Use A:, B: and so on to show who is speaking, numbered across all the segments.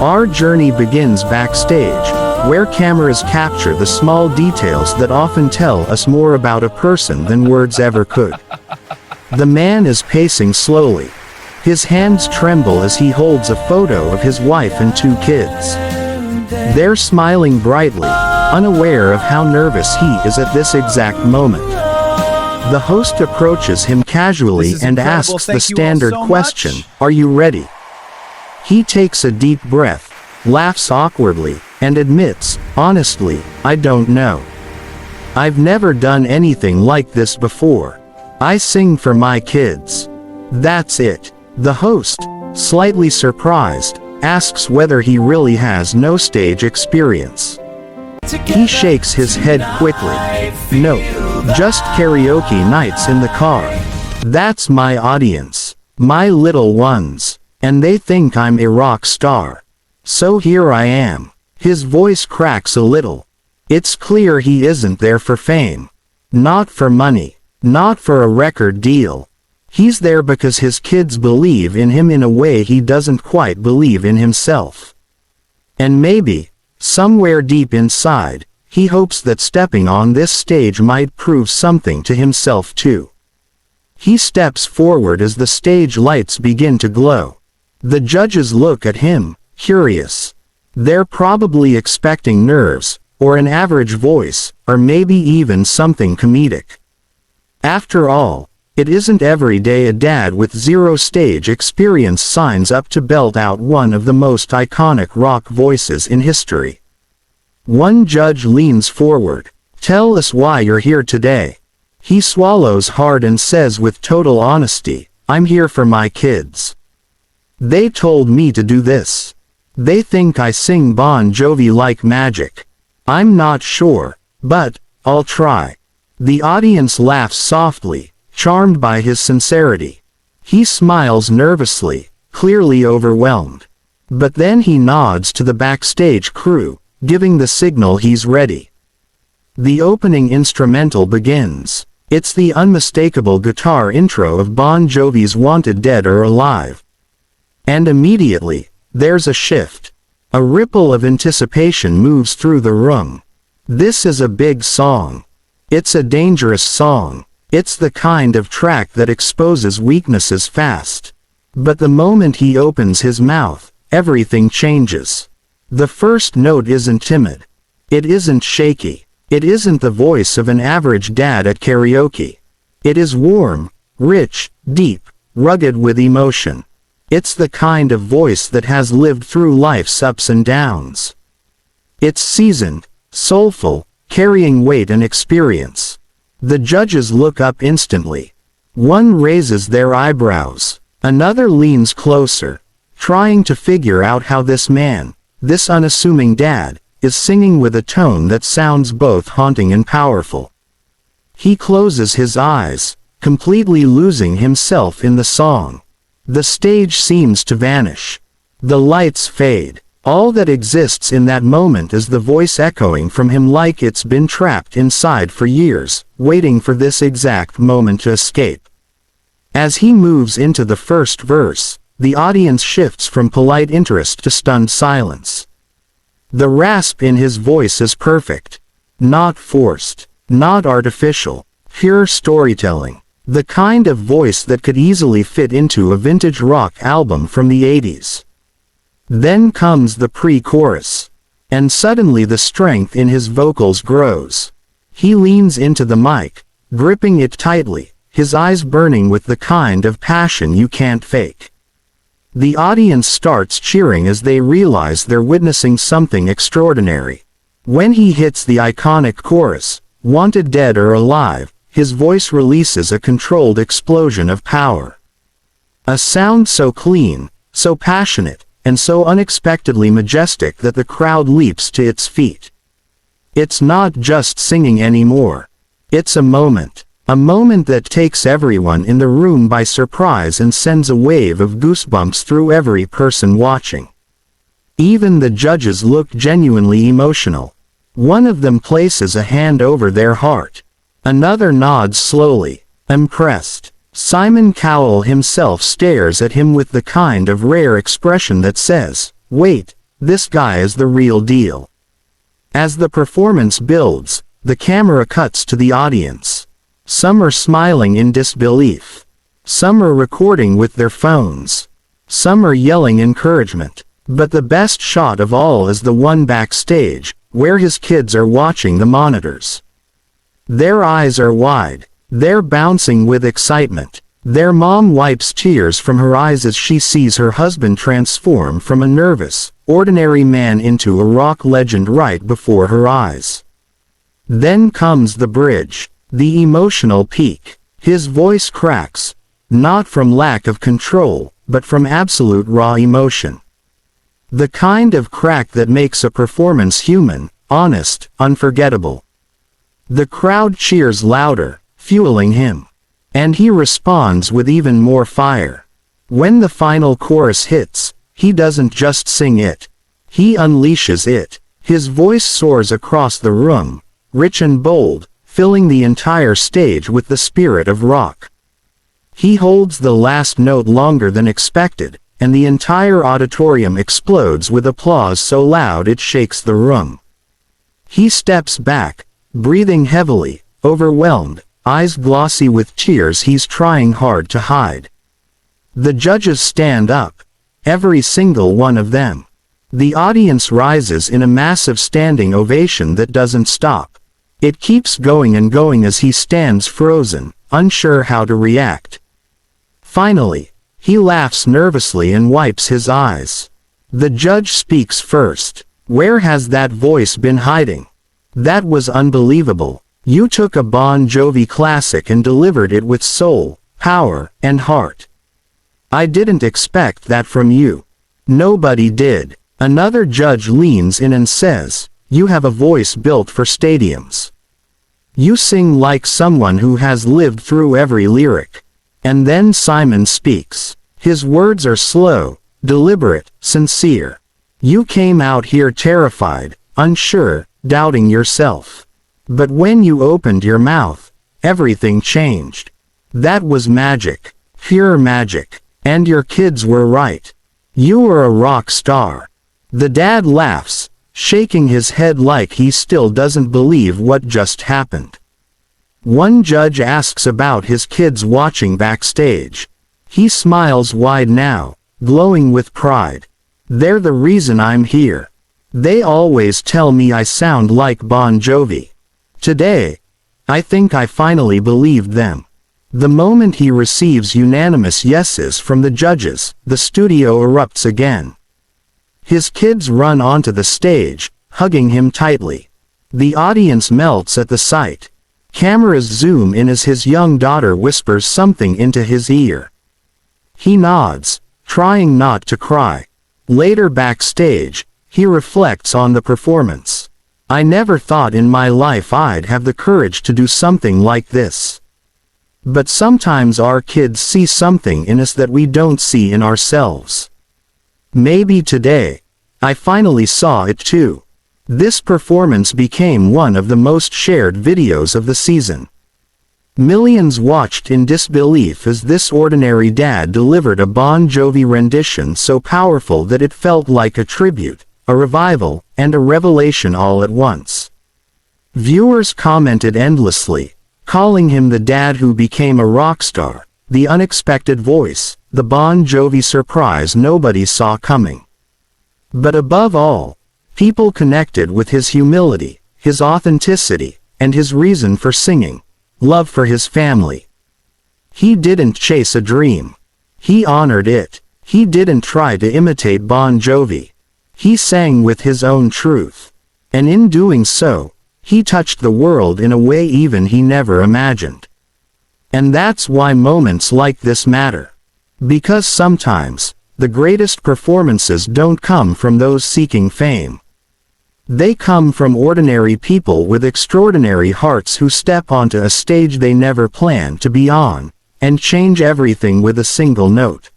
A: Our journey begins backstage, where cameras capture the small details that often tell us more about a person than words ever could. The man is pacing slowly. His hands tremble as he holds a photo of his wife and 2 kids. They're smiling brightly, unaware of how nervous he is at this exact moment. The host approaches him casually and asks the standard question, "Are you ready?" He takes a deep breath, laughs awkwardly, and admits, "Honestly, I don't know. I've never done anything like this before. I sing for my kids. That's it." The host, slightly surprised, asks whether he really has no stage experience. He shakes his head quickly. "No, just karaoke nights in the car. That's my audience, my little ones, and they think I'm a rock star. So here I am." His voice cracks a little. It's clear he isn't there for fame. Not for money. Not for a record deal. He's there because his kids believe in him in a way he doesn't quite believe in himself. And maybe, somewhere deep inside, he hopes that stepping on this stage might prove something to himself too. He steps forward as the stage lights begin to glow. The judges look at him, curious. They're probably expecting nerves, or an average voice, or maybe even something comedic. After all, it isn't every day a dad with 0 stage experience signs up to belt out one of the most iconic rock voices in history. One judge leans forward. "Tell us why you're here today." He swallows hard and says with total honesty, "I'm here for my kids. They told me to do this. They think I sing Bon Jovi like magic. I'm not sure, but I'll try." The audience laughs softly, charmed by his sincerity. He smiles nervously, clearly overwhelmed. But then he nods to the backstage crew, giving the signal he's ready. The opening instrumental begins. It's the unmistakable guitar intro of Bon Jovi's Wanted Dead or Alive. And immediately, there's a shift. A ripple of anticipation moves through the room. This is a big song. It's a dangerous song. It's the kind of track that exposes weaknesses fast. But the moment he opens his mouth, everything changes. The first note isn't timid. It isn't shaky. It isn't the voice of an average dad at karaoke. It is warm, rich, deep, rugged with emotion. It's the kind of voice that has lived through life's ups and downs. It's seasoned, soulful, carrying weight and experience. The judges look up instantly. One raises their eyebrows. Another leans closer, trying to figure out how this man, this unassuming dad, is singing with a tone that sounds both haunting and powerful. He closes his eyes, completely losing himself in the song. The stage seems to vanish. The lights fade. All that exists in that moment is the voice echoing from him like it's been trapped inside for years, waiting for this exact moment to escape. As he moves into the first verse, the audience shifts from polite interest to stunned silence. The rasp in his voice is perfect. Not forced. Not artificial. Pure storytelling. The kind of voice that could easily fit into a vintage rock album from the 80s. Then comes the pre-chorus. And suddenly the strength in his vocals grows. He leans into the mic, gripping it tightly, his eyes burning with the kind of passion you can't fake. The audience starts cheering as they realize they're witnessing something extraordinary. When he hits the iconic chorus, "Wanted Dead or Alive," his voice releases a controlled explosion of power. A sound so clean, so passionate, and so unexpectedly majestic that the crowd leaps to its feet. It's not just singing anymore. It's a moment that takes everyone in the room by surprise and sends a wave of goosebumps through every person watching. Even the judges look genuinely emotional. One of them places a hand over their heart. Another nods slowly, impressed. Simon Cowell himself stares at him with the kind of rare expression that says, "Wait, This guy is the real deal. As the performance builds, the camera cuts to the audience. Some are smiling in disbelief. Some are recording with their phones. Some are yelling encouragement. But the best shot of all is the one backstage, where his kids are watching the monitors. Their eyes are wide. They're bouncing with excitement. Their mom wipes tears from her eyes as she sees her husband transform from a nervous, ordinary man into a rock legend right before her eyes. Then comes the bridge, the emotional peak. His voice cracks, not from lack of control, but from absolute raw emotion. The kind of crack that makes a performance human, honest, unforgettable. The crowd cheers louder, fueling him. And he responds with even more fire. When the final chorus hits, he doesn't just sing it. He unleashes it. His voice soars across the room, rich and bold, filling the entire stage with the spirit of rock. He holds the last note longer than expected, and the entire auditorium explodes with applause so loud it shakes the room. He steps back, breathing heavily, overwhelmed, eyes glossy with tears he's trying hard to hide. The judges stand up, every single one of them. The audience rises in a massive standing ovation that doesn't stop. It keeps going and going as he stands frozen, unsure how to react. Finally, he laughs nervously and wipes his eyes. The judge speaks first. "Where has that voice been hiding? That was unbelievable. You took a Bon Jovi classic and delivered it with soul, power, and heart. I didn't expect that from you. Nobody did." Another judge leans in and says, "You have a voice built for stadiums. You sing like someone who has lived through every lyric." And then Simon speaks. His words are slow, deliberate, sincere. "You came out here terrified, unsure, doubting yourself. But when you opened your mouth, everything changed. That was magic, pure magic. And your kids were right. You were a rock star." The dad laughs, shaking his head like he still doesn't believe what just happened. One judge asks about his kids watching backstage. He smiles wide now, glowing with pride. "They're the reason I'm here. They always tell me I sound like Bon Jovi. Today, I think I finally believed them." The moment he receives unanimous yeses from the judges, the studio erupts again. His kids run onto the stage, hugging him tightly. The audience melts at the sight. Cameras zoom in as his young daughter whispers something into his ear. He nods, trying not to cry. Later backstage, he reflects on the performance. "I never thought in my life I'd have the courage to do something like this. But sometimes our kids see something in us that we don't see in ourselves. Maybe today, I finally saw it too." This performance became one of the most shared videos of the season. Millions watched in disbelief as this ordinary dad delivered a Bon Jovi rendition so powerful that it felt like a tribute, a revival, and a revelation all at once. Viewers commented endlessly, calling him the dad who became a rock star, the unexpected voice, the Bon Jovi surprise nobody saw coming. But above all, people connected with his humility, his authenticity, and his reason for singing, love for his family. He didn't chase a dream. He honored it. He didn't try to imitate Bon Jovi. He sang with his own truth. And in doing so, he touched the world in a way even he never imagined. And that's why moments like this matter. Because sometimes, the greatest performances don't come from those seeking fame. They come from ordinary people with extraordinary hearts who step onto a stage they never planned to be on, and change everything with a single note.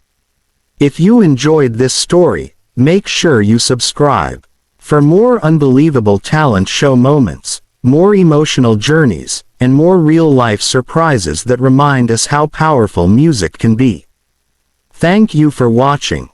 A: If you enjoyed this story, make sure you subscribe. For more unbelievable talent show moments, more emotional journeys, and more real-life surprises that remind us how powerful music can be. Thank you for watching.